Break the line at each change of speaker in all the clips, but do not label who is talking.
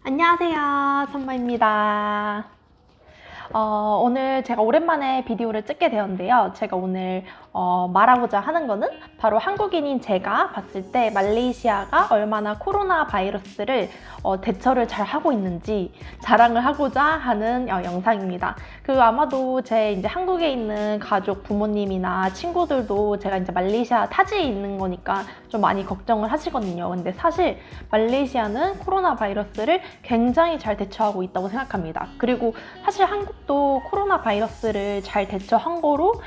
안녕하세요, 선마입니다. 오늘 제가 오랜만에 비디오를 찍게 되었는데요. 제가 오늘 말하고자 하는 거는 바로 한국인인 제가 봤을 때 말레이시아가 얼마나 코로나 바이러스를 대처를 잘 하고 있는지 자랑을 하고자 하는 영상입니다. 그리고 아마도 제 이제 한국에 있는 가족, 부모님이나 친구들도 제가 이제 말레이시아 타지에 있는 거니까 좀 많이 걱정을 하시거든요. 근데 사실 말레이시아는 코로나 바이러스를 굉장히 잘 대처하고 있다고 생각합니다. 그리고 사실 한국도 코로나 바이러스를 잘 대처한 거로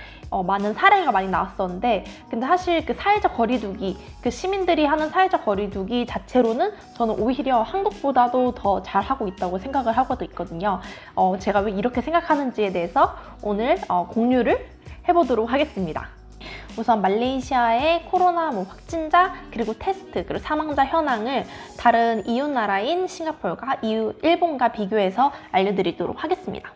많은 사례가 많이 나왔었는데, 근데 사실 그 사회적 거리두기, 그 시민들이 하는 사회적 거리두기 자체로는 저는 오히려 한국보다도 더 잘하고 있다고 생각을 하고 있거든요. 제가 왜 이렇게 생각하는지에 대해서 오늘 공유를 해보도록 하겠습니다. 우선 말레이시아의 코로나 확진자, 그리고 테스트, 그리고 사망자 현황을 다른 이웃 나라인 싱가포르가 일본과 비교해서 알려드리도록 하겠습니다.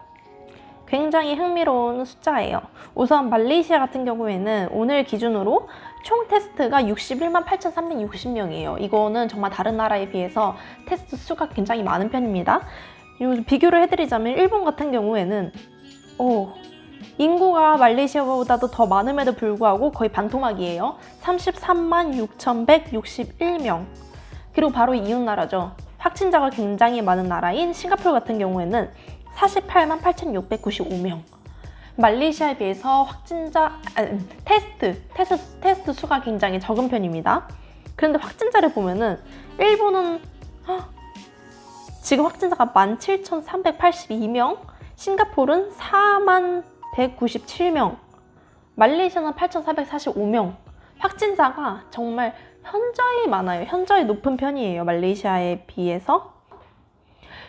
굉장히 흥미로운 숫자예요. 우선 말레이시아 같은 경우에는 오늘 기준으로 총 테스트가 61만 8,360명이에요. 이거는 정말 다른 나라에 비해서 테스트 수가 굉장히 많은 편입니다. 그리고 비교를 해드리자면 일본 같은 경우에는 인구가 말레이시아보다도 더 많음에도 불구하고 거의 반토막이에요. 33만 6,161명. 그리고 바로 이웃 나라죠. 확진자가 굉장히 많은 나라인 싱가포르 같은 경우에는 48만 8,695명. 말레이시아에 비해서 테스트 수가 굉장히 적은 편입니다. 그런데 확진자를 보면은 일본은 지금 확진자가 17,382명, 싱가포르는 4만 197명, 말레이시아는 8,445명. 확진자가 정말 현저히 많아요. 현저히 높은 편이에요, 말레이시아에 비해서.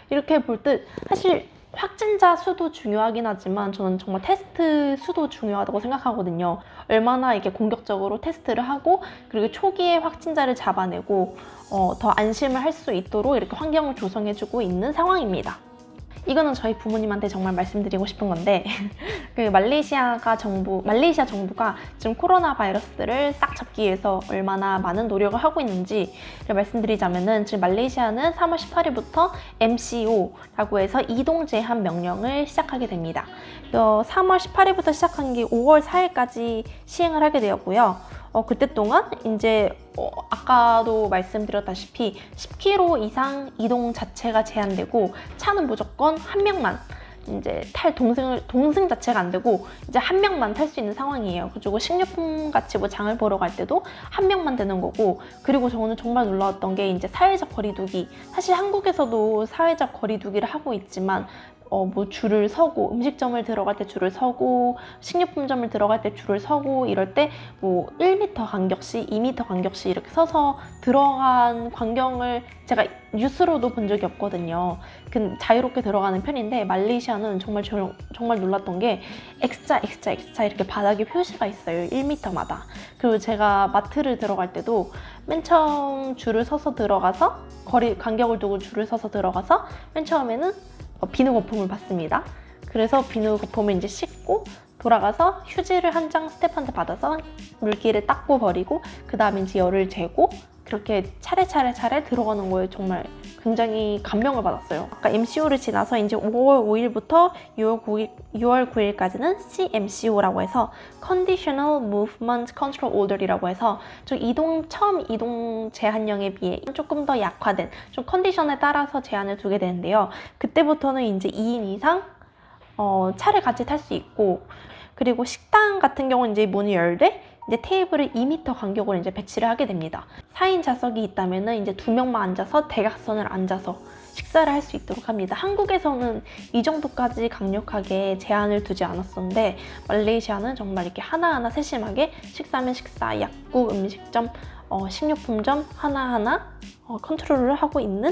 이렇게 볼 때 사실 확진자 수도 중요하긴 하지만 저는 정말 테스트 수도 중요하다고 생각하거든요. 얼마나 이렇게 공격적으로 테스트를 하고, 그리고 초기에 확진자를 잡아내고 더 안심을 할 수 있도록 이렇게 환경을 조성해주고 있는 상황입니다. 이거는 저희 부모님한테 정말 말씀드리고 싶은 건데 그 말레이시아 정부가 지금 코로나 바이러스를 싹 잡기 위해서 얼마나 많은 노력을 하고 있는지 말씀드리자면은, 지금 말레이시아는 3월 18일부터 MCO라고 해서 이동 제한 명령을 시작하게 됩니다. 3월 18일부터 시작한 게 5월 4일까지 시행을 하게 되었고요. 그때 동안 이제 아까도 말씀드렸다시피 10km 이상 이동 자체가 제한되고, 차는 무조건 한 명만, 이제 동승 자체가 안 되고 이제 한 명만 탈 수 있는 상황이에요. 그리고 식료품 같이 장을 보러 갈 때도 한 명만 되는 거고, 그리고 저는 정말 놀라웠던 게 이제 사회적 거리두기. 사실 한국에서도 사회적 거리두기를 하고 있지만 줄을 서고, 음식점을 들어갈 때 줄을 서고, 식료품점을 들어갈 때 줄을 서고, 이럴 때 1m 간격씩, 2m 간격씩 이렇게 서서 들어간 광경을 제가 뉴스로도 본 적이 없거든요. 자유롭게 들어가는 편인데, 말레이시아는 정말 놀랐던 게 X자 이렇게 바닥에 표시가 있어요, 1m마다. 그리고 제가 마트를 들어갈 때도 맨 처음 줄을 서서 들어가서, 간격을 두고 줄을 서서 들어가서 맨 처음에는 비누 거품을 받습니다. 그래서 비누 거품을 이제 씻고 돌아가서 휴지를 한 장 스태프한테 받아서 물기를 닦고 버리고, 그 다음에 이제 열을 재고, 그렇게 차례차례 들어가는 거에 정말 굉장히 감명을 받았어요. 아까 MCO를 지나서 이제 5월 5일부터 6월 9일까지는 CMCO라고 해서 Conditional Movement Control Order이라고 해서 처음 이동 제한령에 비해 조금 더 약화된, 좀 컨디션에 따라서 제한을 두게 되는데요. 그때부터는 이제 2인 이상 차를 같이 탈 수 있고, 그리고 식당 같은 경우는 이제 문이 열되 이제 테이블을 2m 간격으로 이제 배치를 하게 됩니다. 4인 좌석이 있다면은 이제 2명만 앉아서 대각선을 앉아서 식사를 할 수 있도록 합니다. 한국에서는 이 정도까지 강력하게 제한을 두지 않았었는데, 말레이시아는 정말 이렇게 하나하나 세심하게 식사면 식사, 약국, 음식점, 식료품점 하나하나 컨트롤을 하고 있는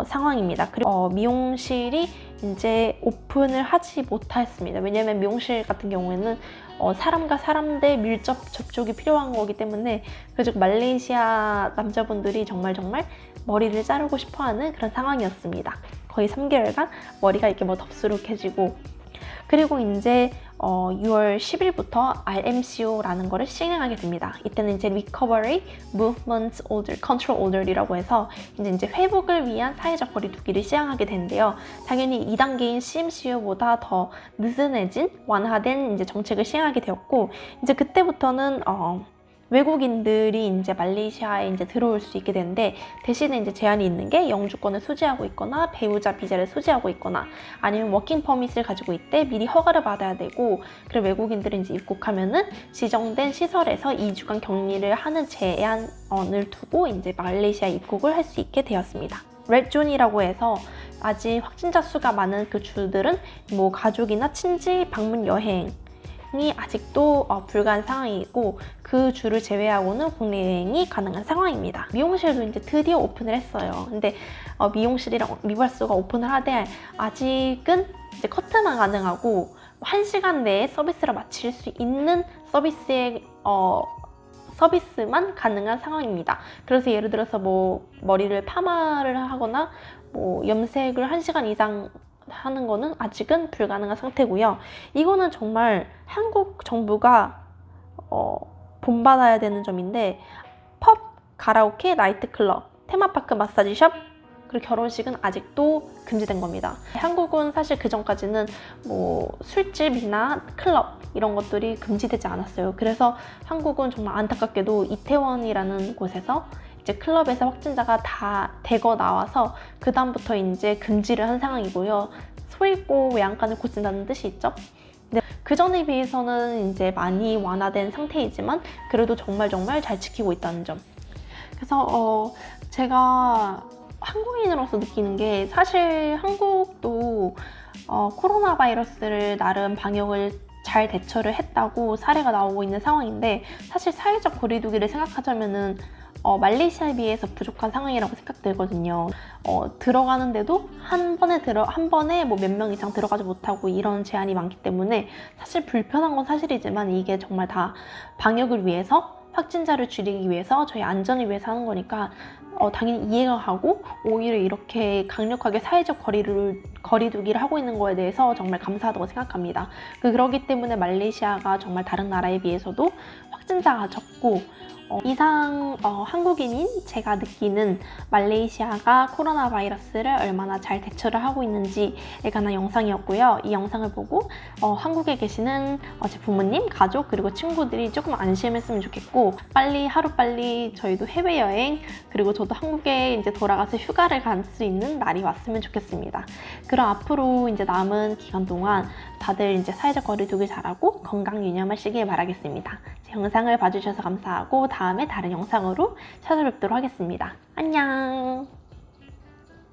상황입니다. 그리고 미용실이 이제 오픈을 하지 못했습니다. 왜냐면 미용실 같은 경우에는 사람과 사람들 밀접 접촉이 필요한 거기 때문에, 그래서 말레이시아 남자분들이 정말 머리를 자르고 싶어하는 그런 상황이었습니다. 거의 3개월간 머리가 이렇게 덥수룩해지고, 그리고 이제 6월 10일부터 RMCO라는 거를 시행하게 됩니다. 이때는 이제 Recovery Movement Order, Control Order이라고 해서 이제 회복을 위한 사회적 거리두기를 시행하게 되는데요. 당연히 2단계인 CMCO보다 더 느슨해진 완화된 이제 정책을 시행하게 되었고, 이제 그때부터는 외국인들이 이제 말레이시아에 이제 들어올 수 있게 되는데, 대신에 이제 제한이 있는 게 영주권을 소지하고 있거나 배우자 비자를 소지하고 있거나 아니면 워킹 퍼밋을 가지고 있대 미리 허가를 받아야 되고, 그리고 외국인들이 이제 입국하면은 지정된 시설에서 2주간 격리를 하는 제한을 두고 이제 말레이시아 입국을 할 수 있게 되었습니다. 레드존이라고 해서 아직 확진자 수가 많은 그 주들은 뭐 가족이나 친지 방문 여행 이 아직도 불가한 상황이고, 그 주를 제외하고는 국내 여행이 가능한 상황입니다. 미용실도 이제 드디어 오픈을 했어요. 근데 미용실이랑 미발소가 오픈을 하되 아직은 이제 커트만 가능하고 1시간 내에 서비스를 마칠 수 있는 서비스만 가능한 상황입니다. 그래서 예를 들어서 뭐 머리를 파마를 하거나 뭐 염색을 1시간 이상 하는 거는 아직은 불가능한 상태고요. 이거는 정말 한국 정부가 본받아야 되는 점인데, 펍, 가라오케, 나이트클럽, 테마파크, 마사지숍, 그리고 결혼식은 아직도 금지된 겁니다. 한국은 사실 그 전까지는 뭐 술집이나 클럽 이런 것들이 금지되지 않았어요. 그래서 한국은 정말 안타깝게도 이태원이라는 곳에서 이제 클럽에서 확진자가 다 대거 나와서 그 다음부터 이제 금지를 한 상황이고요. 소 잃고 외양간을 고친다는 뜻이 있죠. 근데 그 전에 비해서는 이제 많이 완화된 상태이지만 그래도 정말 잘 지키고 있다는 점. 그래서 제가 한국인으로서 느끼는 게, 사실 한국도 코로나 바이러스를 나름 방역을 잘 대처를 했다고 사례가 나오고 있는 상황인데, 사실 사회적 거리두기를 생각하자면은 말레이시아에 비해서 부족한 상황이라고 생각되거든요. 들어가는데도 한 번에 뭐 몇 명 이상 들어가지 못하고 이런 제한이 많기 때문에 사실 불편한 건 사실이지만, 이게 정말 다 방역을 위해서, 확진자를 줄이기 위해서, 저희 안전을 위해서 하는 거니까 당연히 이해가 가고, 오히려 이렇게 강력하게 사회적 거리두기를 하고 있는 거에 대해서 정말 감사하다고 생각합니다. 그러기 때문에 말레이시아가 정말 다른 나라에 비해서도 확진자가 적고, 이상 한국인인 제가 느끼는 말레이시아가 코로나 바이러스를 얼마나 잘 대처를 하고 있는지에 관한 영상이었고요. 이 영상을 보고 한국에 계시는 제 부모님, 가족, 그리고 친구들이 조금 안심했으면 좋겠고, 하루빨리 저희도 해외여행, 그리고 저도 한국에 이제 돌아가서 휴가를 갈 수 있는 날이 왔으면 좋겠습니다. 그럼 앞으로 이제 남은 기간 동안 다들 이제 사회적 거리두기 잘하고 건강 유념하시길 바라겠습니다. 제 영상을 봐주셔서 감사하고, 다음에 다른 영상으로 찾아뵙도록 하겠습니다. 안녕!